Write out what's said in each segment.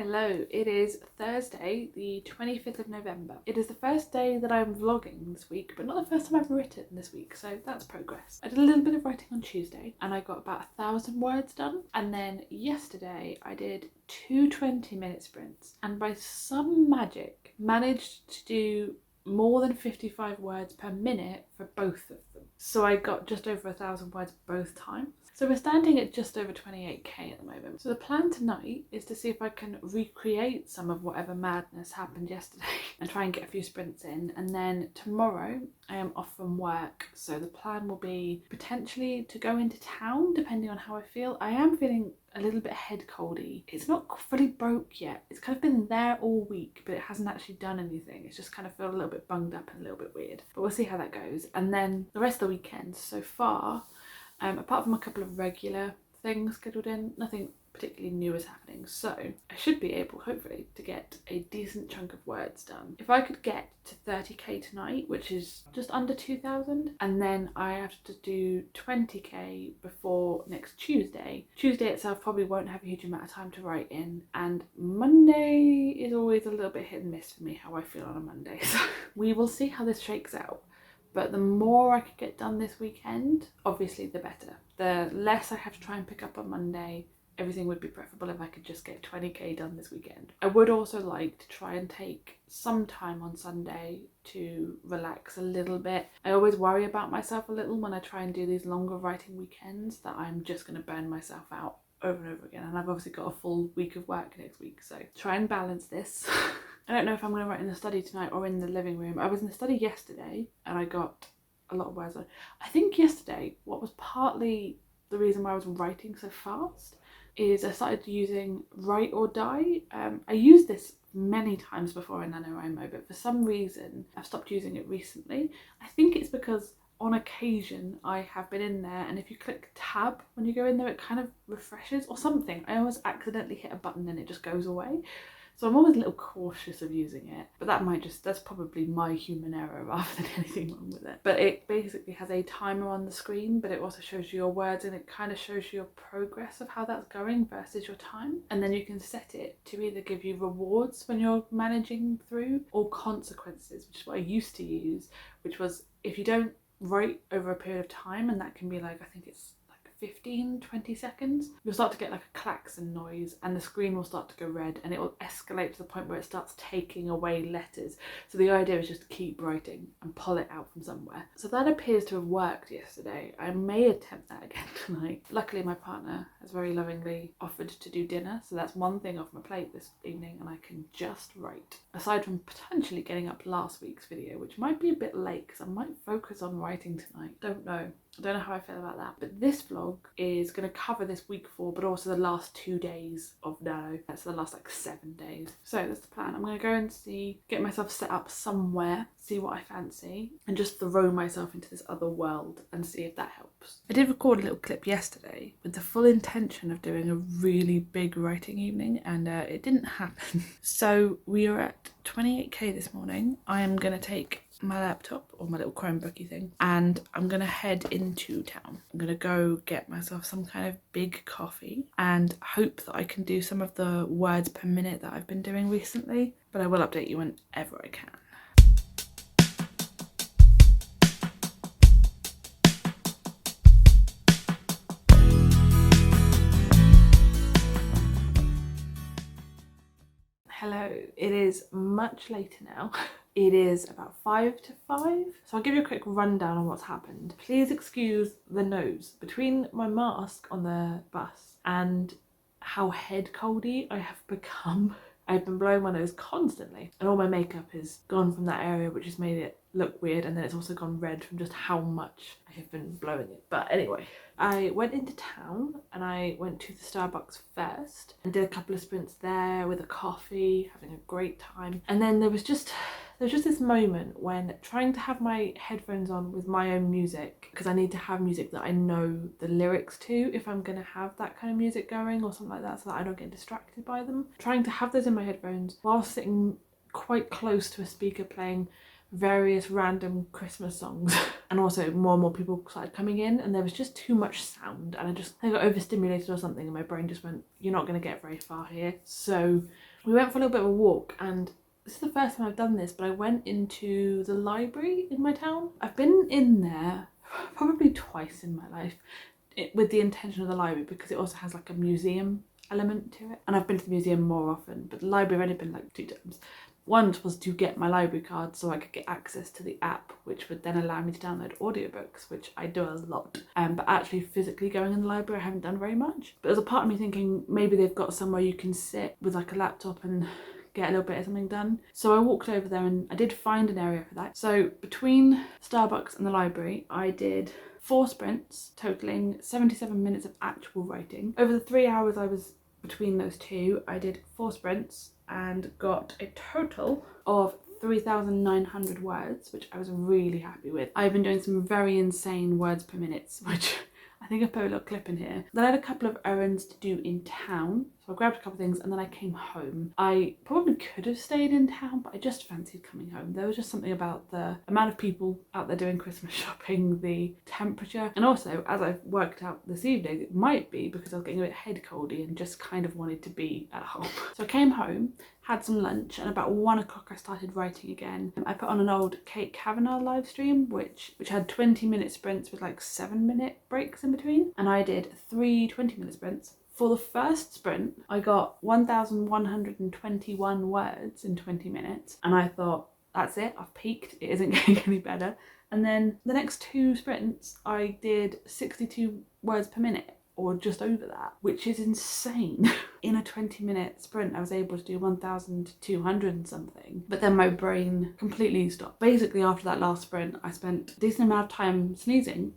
Hello, it is Thursday, the 25th of November. It is the first day that I'm vlogging this week, but not the first time I've written this week, so that's progress. I did a little bit of writing on Tuesday and I got about 1,000 words done. And then yesterday I did two 20-minute sprints and by some magic managed to do more than 55 words per minute for both of them. So I got just over 1,000 words both times. So we're standing at just over 28k at the moment. So the plan tonight is to see if I can recreate some of whatever madness happened yesterday and try and get a few sprints in. And then tomorrow I am off from work. So the plan will be potentially to go into town depending on how I feel. I am feeling a little bit head coldy. It's not fully broke yet. It's kind of been there all week, but it hasn't actually done anything. It's just kind of felt a little bit bunged up and a little bit weird. But we'll see how that goes. And then the rest of the weekend so far, apart from a couple of regular things scheduled in, nothing particularly new is happening. So I should be able, hopefully, to get a decent chunk of words done. If I could get to 30k tonight, which is just under 2,000, and then I have to do 20k before next Tuesday. Tuesday itself probably won't have a huge amount of time to write in, and Monday is always a little bit hit and miss for me how I feel on a Monday. So we will see how this shakes out. But the more I could get done this weekend, obviously the better. The less I have to try and pick up on Monday, everything would be preferable if I could just get 20k done this weekend. I would also like to try and take some time on Sunday to relax a little bit. I always worry about myself a little when I try and do these longer writing weekends that I'm just going to burn myself out over and over again. And I've obviously got a full week of work next week, so try and balance this. I don't know if I'm going to write in the study tonight or in the living room. I was in the study yesterday and I got a lot of words on. I think yesterday, what was partly the reason why I was writing so fast is I started using Write or Die. I used this many times before in NaNoWriMo, but for some reason I've stopped using it recently. I think it's because on occasion I have been in there and if you click tab when you go in there, it kind of refreshes or something. I always accidentally hit a button and it just goes away. So I'm always a little cautious of using it, but that's probably my human error rather than anything wrong with it. But it basically has a timer on the screen, but it also shows you your words and it kind of shows you your progress of how that's going versus your time. And then you can set it to either give you rewards when you're managing through or consequences, which is what I used to use, which was if you don't write over a period of time, and that can be like, I think it's 15-20 seconds, you'll start to get like a klaxon noise and the screen will start to go red and it will escalate to the point where it starts taking away letters. So the idea is just to keep writing and pull it out from somewhere. So that appears to have worked yesterday. I may attempt that again tonight. Luckily my partner has very lovingly offered to do dinner, so that's one thing off my plate this evening and I can just write. Aside from potentially getting up last week's video, which might be a bit late because I might focus on writing tonight. Don't know how I feel about that. But this vlog is going to cover this week 4, but also the last 2 days of Nano. That's the last like 7 days. So that's the plan. I'm going to go and get myself set up somewhere, see what I fancy, and just throw myself into this other world and see if that helps. I did record a little clip yesterday with the full intention of doing a really big writing evening, and it didn't happen. So we are at 28k this morning. I am going to take my laptop or my little Chromebooky thing and I'm gonna head into town. I'm gonna go get myself some kind of big coffee and hope that I can do some of the words per minute that I've been doing recently, but I will update you whenever I can. Hello, it is much later now. It is about 5 to 5, so I'll give you a quick rundown on what's happened. Please excuse the nose. Between my mask on the bus and how head coldy I have become, I've been blowing my nose constantly and all my makeup is gone from that area, which has made it look weird, and then it's also gone red from just how much I have been blowing it. But anyway, I went into town and I went to the Starbucks first and did a couple of sprints there with a coffee, having a great time. And then there was just this moment when trying to have my headphones on with my own music, because I need to have music that I know the lyrics to if I'm going to have that kind of music going or something like that, so that I don't get distracted by them. Trying to have those in my headphones while sitting quite close to a speaker playing various random Christmas songs and also more and more people started coming in and there was just too much sound and I got overstimulated or something and my brain just went, you're not going to get very far here. So we went for a little bit of a walk, and this is the first time I've done this, but I went into the library in my town. I've been in there probably twice in my life with the intention of the library, because it also has like a museum element to it. And I've been to the museum more often, but the library I've only been like 2 times. Once was to get my library card so I could get access to the app, which would then allow me to download audiobooks, which I do a lot. But actually physically going in the library I haven't done very much. But there's a part of me thinking maybe they've got somewhere you can sit with like a laptop and get a little bit of something done. So I walked over there and I did find an area for that. So between Starbucks and the library, I did 4 sprints totaling 77 minutes of actual writing. Over the 3 hours I was between those two, I did 4 sprints and got a total of 3,900 words, which I was really happy with. I've been doing some very insane words per minute, which I think I put a little clip in here. Then I had a couple of errands to do in town, so I grabbed a couple of things and then I came home. I probably could have stayed in town, but I just fancied coming home. There was just something about the amount of people out there doing Christmas shopping, the temperature, and also, as I've worked out this evening, it might be because I was getting a bit head coldy and just kind of wanted to be at home. So I came home, had some lunch, and about 1 o'clock I started writing again. I put on an old Kate Kavanagh live stream, which had 20-minute sprints with like 7-minute breaks in between, and I did 3 20-minute sprints. For the first sprint, I got 1,121 words in 20 minutes, and I thought, that's it, I've peaked, it isn't getting any better. And then the next 2 sprints, I did 62 words per minute, or just over that, which is insane. In a 20-minute sprint, I was able to do 1,200 and something, but then my brain completely stopped. Basically, after that last sprint, I spent a decent amount of time sneezing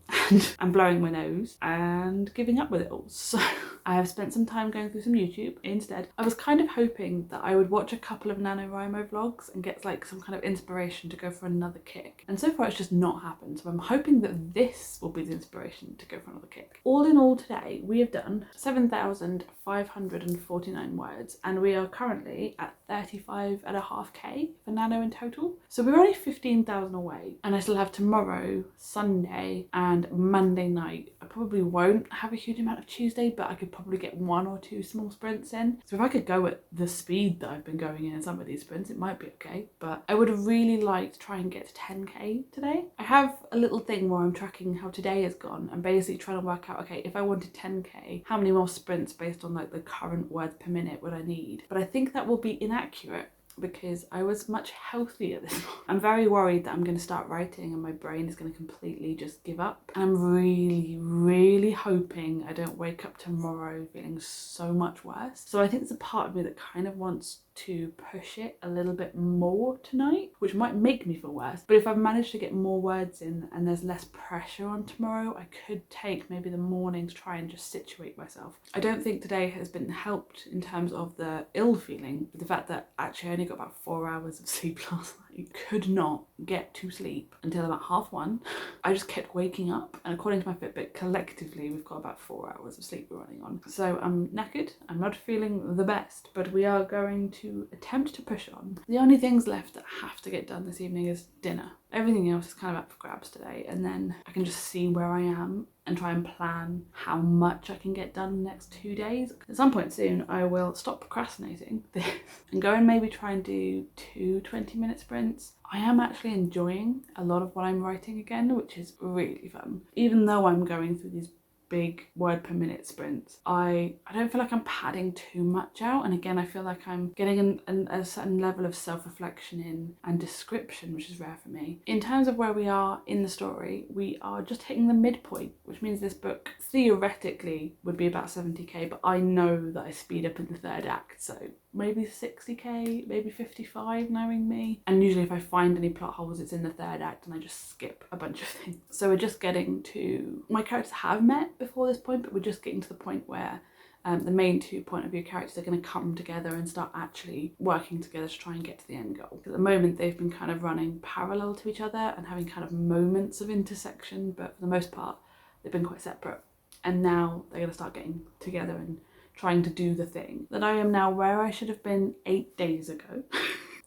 and blowing my nose and giving up with it all. So I have spent some time going through some YouTube instead. I was kind of hoping that I would watch a couple of NaNoWriMo vlogs and get like some kind of inspiration to go for another kick. And so far it's just not happened. So I'm hoping that this will be the inspiration to go for another kick. All in all today, we have done 7,549 words, and we are currently at 35.5k for Nano in total. So we're only 15,000 away, and I still have tomorrow, Sunday, and Monday night. I probably won't have a huge amount of Tuesday, but I could probably get 1 or 2 small sprints in. So if I could go at the speed that I've been going in some of these sprints, it might be okay. But I would have really liked to try and get to 10k today. I have a little thing where I'm tracking how today has gone and basically trying to work out, okay, if I wanted 10k, how many more sprints based on like the current words per minute would I need? But I think that will be inaccurate, because I was much healthier this morning. I'm very worried that I'm going to start writing and my brain is going to completely just give up. And I'm really, really hoping I don't wake up tomorrow feeling so much worse. So I think there's a part of me that kind of wants to push it a little bit more tonight, which might make me feel worse. But if I've managed to get more words in and there's less pressure on tomorrow, I could take maybe the morning to try and just situate myself. I don't think today has been helped in terms of the ill feeling, with the fact that actually I only got about 4 hours of sleep last night. Could not get to sleep until about 1:30. I just kept waking up, and according to my Fitbit, collectively we've got about 4 hours of sleep we're running on. So I'm knackered, I'm not feeling the best, but we are going to attempt to push on. The only things left that have to get done this evening is dinner. Everything else is kind of up for grabs today, and then I can just see where I am and try and plan how much I can get done in the next 2 days. At some point soon, I will stop procrastinating this and go and maybe try and do 2 20-minute sprints. I am actually enjoying a lot of what I'm writing again, which is really fun. Even though I'm going through these big word per minute sprints, I don't feel like I'm padding too much out, and again I feel like I'm getting a certain level of self-reflection in and description, which is rare for me. In terms of where we are in the story, we are just hitting the midpoint, which means this book theoretically would be about 70k, but I know that I speed up in the 3rd act, so maybe 60k, maybe 55, knowing me. And usually if I find any plot holes, it's in the 3rd act and I just skip a bunch of things. So we're just getting to, my characters have met before this point, but we're just getting to the point where the main 2 point of view characters are going to come together and start actually working together to try and get to the end goal. At the moment they've been kind of running parallel to each other and having kind of moments of intersection, but for the most part they've been quite separate. And now they're going to start getting together and trying to do the thing. That I am now where I should have been 8 days ago.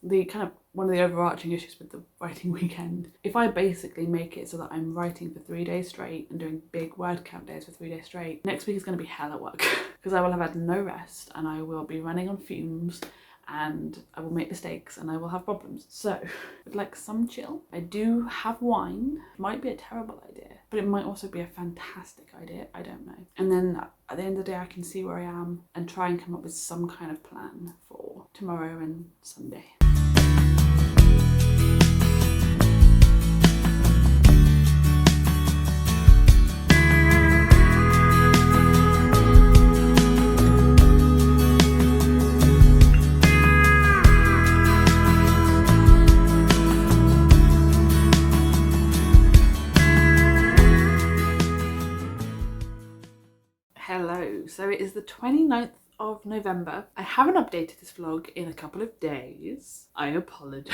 The kind of one of the overarching issues with the writing weekend, if I basically make it so that I'm writing for 3 days straight and doing big word count days for 3 days straight, next week is going to be hella work because I will have had no rest and I will be running on fumes and I will make mistakes and I will have problems. So I'd like some chill. I do have wine. It might be a terrible idea, but it might also be a fantastic idea. I don't know. And then at the end of the day, I can see where I am and try and come up with some kind of plan for tomorrow and Sunday. Hello, so it is the 29th of November. I haven't updated this vlog in a couple of days. I apologise.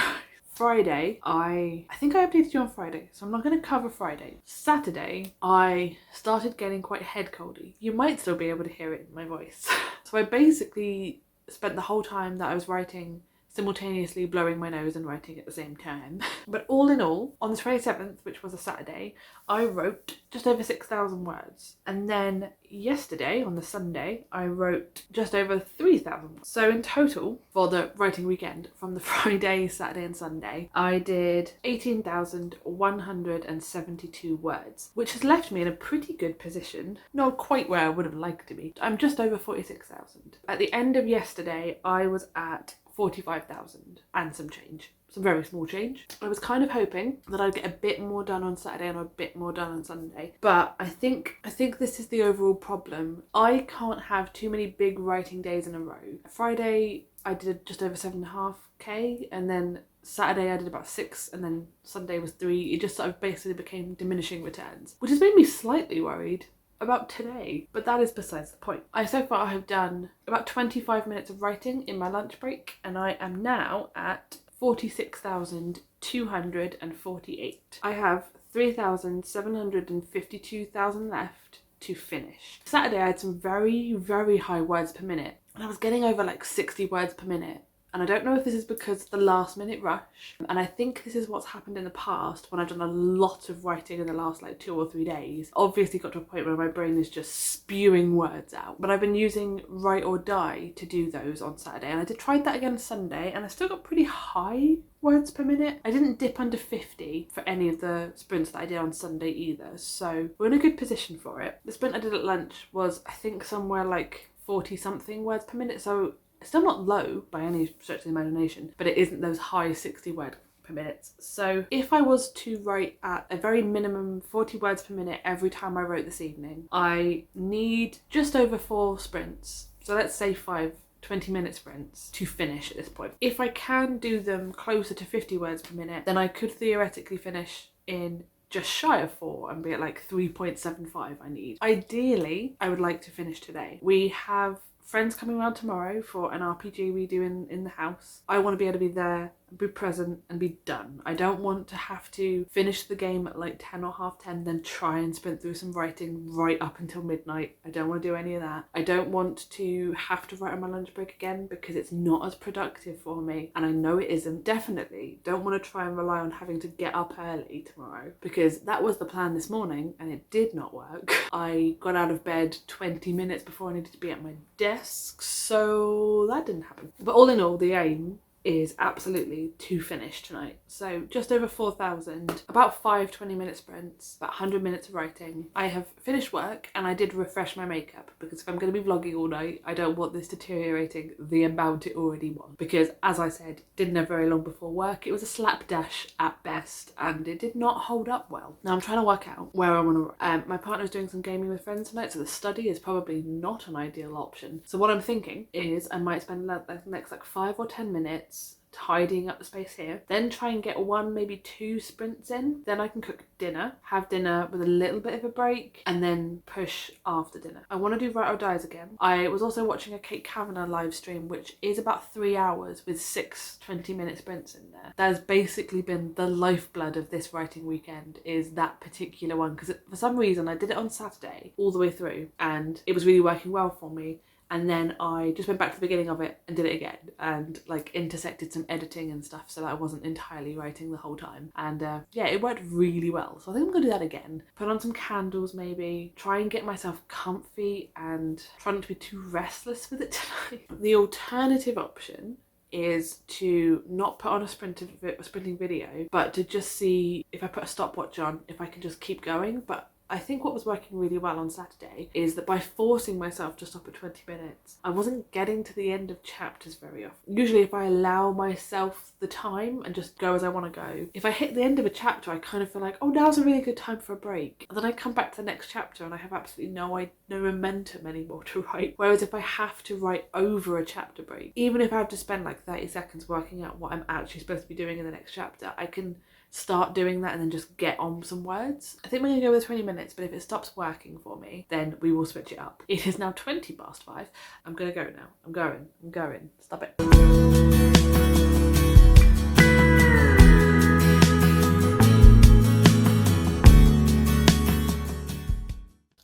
Friday, I think I updated you on Friday, so I'm not going to cover Friday. Saturday, I started getting quite head coldy. You might still be able to hear it in my voice. So I basically spent the whole time that I was writing simultaneously blowing my nose and writing at the same time. But all in all, on the 27th, which was a Saturday, I wrote just over 6,000 words. And then yesterday, on the Sunday, I wrote just over 3,000 words. So in total, for the writing weekend, from the Friday, Saturday and Sunday, I did 18,172 words, which has left me in a pretty good position. Not quite where I would have liked to be. I'm just over 46,000. At the end of yesterday, I was at 45,000 and some change. Some very small change. I was kind of hoping that I'd get a bit more done on Saturday and a bit more done on Sunday, but I think this is the overall problem. I can't have too many big writing days in a row. Friday I did just over 7.5k, and then Saturday I did about 6, and then Sunday was 3. It just sort of basically became diminishing returns, which has made me slightly worried about today, but that is besides the point. So far I have done about 25 minutes of writing in my lunch break, and I am now at 46,248. I have 3,752,000 left to finish. Saturday I had some very, very high words per minute, and I was getting over like 60 words per minute. And I don't know if this is because of the last minute rush, and I think this is what's happened in the past when I've done a lot of writing in the last like 2 or 3 days. Obviously got to a point where my brain is just spewing words out, but I've been using Write or Die to do those on Saturday, and I tried that again Sunday, and I still got pretty high words per minute. I didn't dip under 50 for any of the sprints that I did on Sunday either, so we're in a good position for it. The sprint I did at lunch was, I think, somewhere like 40 something words per minute, so it's still not low by any stretch of the imagination, but it isn't those high 60 word per minute. So if I was to write at a very minimum 40 words per minute every time I wrote this evening, I need just over 4 sprints. So let's say 5 20-minute sprints to finish at this point. If I can do them closer to 50 words per minute, then I could theoretically finish in just shy of 4 and be at like 3.75 I need. Ideally, I would like to finish today. We have friends coming around tomorrow for an RPG we do in the house. I want to be able to be there, be present and be done. I don't want to have to finish the game at like 10 or half 10, then try and sprint through some writing right up until midnight. I don't want to do any of that. I don't want to have to write on my lunch break again because it's not as productive for me, and I know it isn't. Definitely don't want to try and rely on having to get up early tomorrow, because that was the plan this morning and it did not work. I got out of bed 20 minutes before I needed to be at my desk, so that didn't happen. But all in all, the aim is absolutely to finish tonight. So just over 4,000, about 5 20-minute sprints, about 100 minutes of writing. I have finished work and I did refresh my makeup, because if I'm going to be vlogging all night, I don't want this deteriorating the amount it already was, because as I said, didn't have very long before work. It was a slapdash at best and it did not hold up well. Now I'm trying to work out where I want to my partner's doing some gaming with friends tonight, so the study is probably not an ideal option. So what I'm thinking is I might spend the next like 5 or 10 minutes tidying up the space here, then try and get 1, maybe 2 sprints in, then I can cook dinner, have dinner with a little bit of a break, and then push after dinner. I want to do Write or Dies again. I was also watching a Kate Kavanagh live stream, which is about 3 hours with 6 20-minute sprints in there. That has basically been the lifeblood of this writing weekend, is that particular one, because for some reason I did it on Saturday all the way through and it was really working well for me. And then I just went back to the beginning of it and did it again, and like intersected some editing and stuff so that I wasn't entirely writing the whole time. And yeah, it worked really well. So I think I'm gonna do that again. Put on some candles maybe, try and get myself comfy and try not to be too restless with it tonight. The alternative option is to not put on a sprinting video, but to just see if I put a stopwatch on, if I can just keep going. But I think what was working really well on Saturday is that by forcing myself to stop at 20 minutes, I wasn't getting to the end of chapters very often. Usually if I allow myself the time and just go as I want to go, if I hit the end of a chapter, I kind of feel like, oh, now's a really good time for a break. And then I come back to the next chapter and I have absolutely no momentum anymore to write. Whereas if I have to write over a chapter break, even if I have to spend like 30 seconds working out what I'm actually supposed to be doing in the next chapter, I can start doing that and then just get on some words. I think we're gonna go with 20 minutes, but if it stops working for me, then we will switch it up. It is now 5:20. I'm gonna go now. I'm going. Stop it.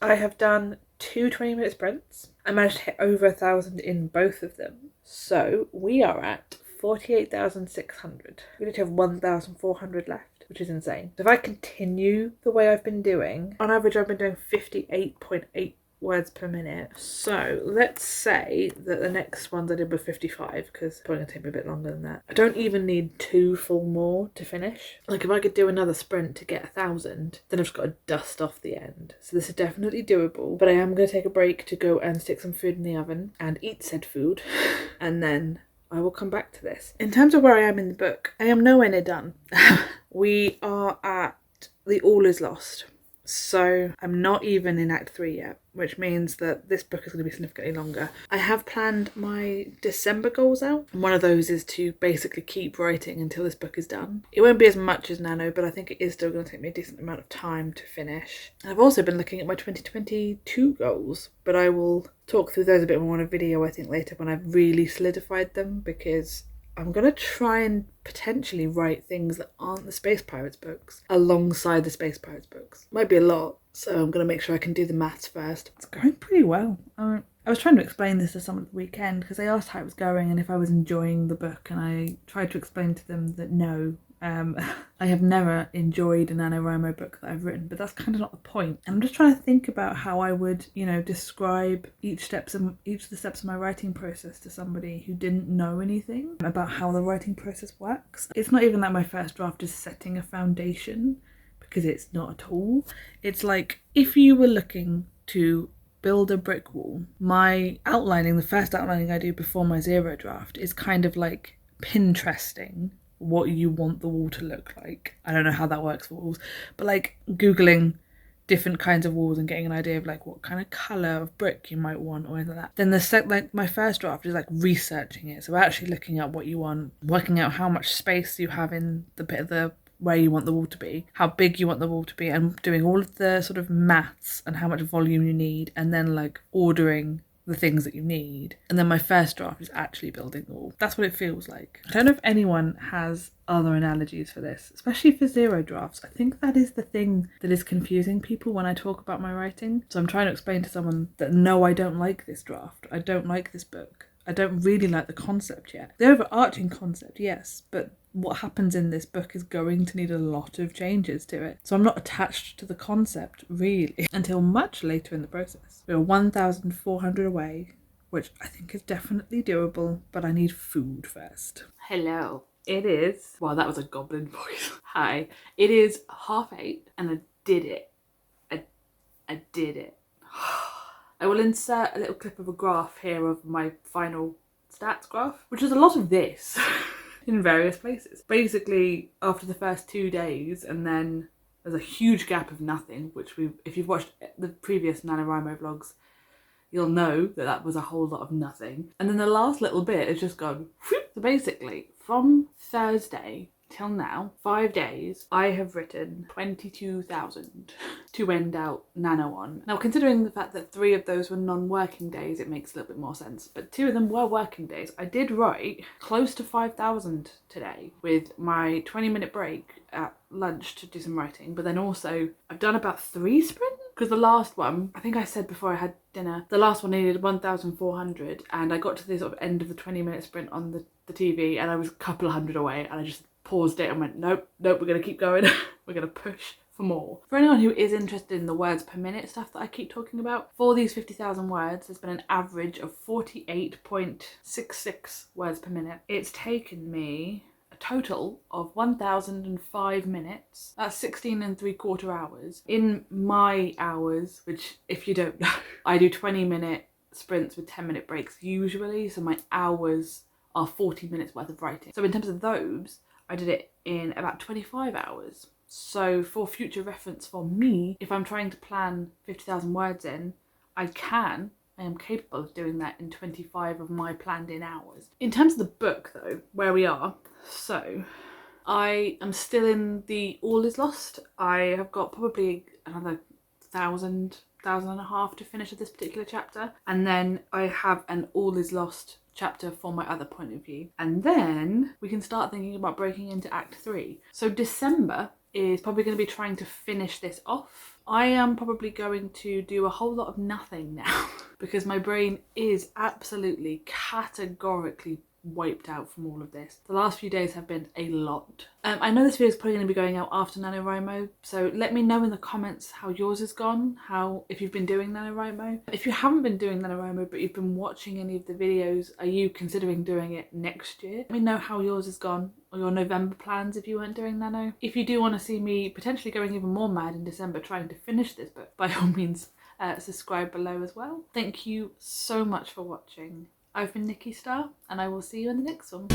I have done two 20-minute sprints. I managed to hit over 1,000 in both of them. So we are at 48,600. We need to have 1,400 left, which is insane. So if I continue the way I've been doing, on average I've been doing 58.8 words per minute. So let's say that the next ones I did were 55, because it's probably going to take me a bit longer than that. I don't even need 2 full more to finish. Like if I could do another sprint to get 1,000, then I've just got to dust off the end. So this is definitely doable, but I am going to take a break to go and stick some food in the oven and eat said food, and then I will come back to this. In terms of where I am in the book, I am nowhere near done. We are at the All Is Lost. So I'm not even in Act 3 yet, which means that this book is going to be significantly longer. I have planned my December goals out, and one of those is to basically keep writing until this book is done. It won't be as much as Nano, but I think it is still going to take me a decent amount of time to finish. And I've also been looking at my 2022 goals, but I will talk through those a bit more in a video I think later when I've really solidified them, because I'm going to try and potentially write things that aren't the Space Pirates books alongside the Space Pirates books. Might be a lot, so I'm going to make sure I can do the maths first. It's going pretty well. I was trying to explain this to someone at the weekend because they asked how it was going and if I was enjoying the book, and I tried to explain to them that no. I have never enjoyed a NaNoWriMo book that I've written, but that's kind of not the point. And I'm just trying to think about how I would, describe each of the steps of my writing process to somebody who didn't know anything about how the writing process works. It's not even that my first draft is setting a foundation, because it's not at all. It's like if you were looking to build a brick wall, my outlining, the first outlining I do before my zero draft, is kind of like Pinteresting what you want the wall to look like. I don't know how that works for walls, but like Googling different kinds of walls and getting an idea of like what kind of colour of brick you might want or anything like that. Then my first draft is like researching it. So actually looking at what you want, working out how much space you have in the bit of the where you want the wall to be, how big you want the wall to be, and doing all of the sort of maths and how much volume you need, and then like ordering the things that you need. And then my first draft is actually building the wall. That's what it feels like. I don't know if anyone has other analogies for this, especially for zero drafts. I think that is the thing that is confusing people when I talk about my writing. So I'm trying to explain to someone that no, I don't like this draft. I don't like this book. I don't really like the concept yet. The overarching concept, yes, but what happens in this book is going to need a lot of changes to it. So I'm not attached to the concept, really, until much later in the process. We're 1,400 away, which I think is definitely doable, but I need food first. Hello. It is... Wow, that was a goblin voice. Hi. It is 8:30, and I did it. I did it. I will insert a little clip of a graph here of my final stats graph, which is a lot of this. In various places. Basically, after the first 2 days, and then there's a huge gap of nothing, which if you've watched the previous NaNoWriMo vlogs, you'll know that that was a whole lot of nothing. And then the last little bit has just gone whoop. So basically, from Thursday till now, 5 days, I have written 22,000 to end out Nano on. Now, considering the fact that 3 of those were non-working days, it makes a little bit more sense. But 2 of them were working days. I did write close to 5,000 today with my 20-minute break at lunch to do some writing. But then also, I've done about 3 sprints. Because the last one, I think I said before I had dinner, the last one needed 1,400, and I got to the sort of end of the 20-minute sprint on the TV, and I was a couple of hundred away, and I just paused it and went, nope, we're going to keep going. We're going to push for more. For anyone who is interested in the words per minute stuff that I keep talking about, for these 50,000 words, there's been an average of 48.66 words per minute. It's taken me a total of 1,005 minutes. That's 16 and 3/4 hours. In my hours, which if you don't know, I do 20-minute sprints with 10-minute breaks usually, so my hours are 40 minutes worth of writing. So in terms of those, I did it in about 25 hours. So for future reference for me, if I'm trying to plan 50,000 words in, I am capable of doing that in 25 of my planned in hours. In terms of the book though, where we are, so I am still in the All Is Lost. I have got probably another 1,000 and a half to finish of this particular chapter. And then I have an All Is Lost chapter for my other point of view. And then we can start thinking about breaking into Act 3. So December is probably going to be trying to finish this off. I am probably going to do a whole lot of nothing now because my brain is absolutely categorically wiped out from all of this. The last few days have been a lot. I know this video is probably going to be going out after NaNoWriMo, so let me know in the comments how yours has gone, if you've been doing NaNoWriMo. If you haven't been doing NaNoWriMo but you've been watching any of the videos, are you considering doing it next year? Let me know how yours has gone, or your November plans if you weren't doing Nano. If you do want to see me potentially going even more mad in December trying to finish this book, by all means subscribe below as well. Thank you so much for watching. I've been Nikki Star, and I will see you in the next one.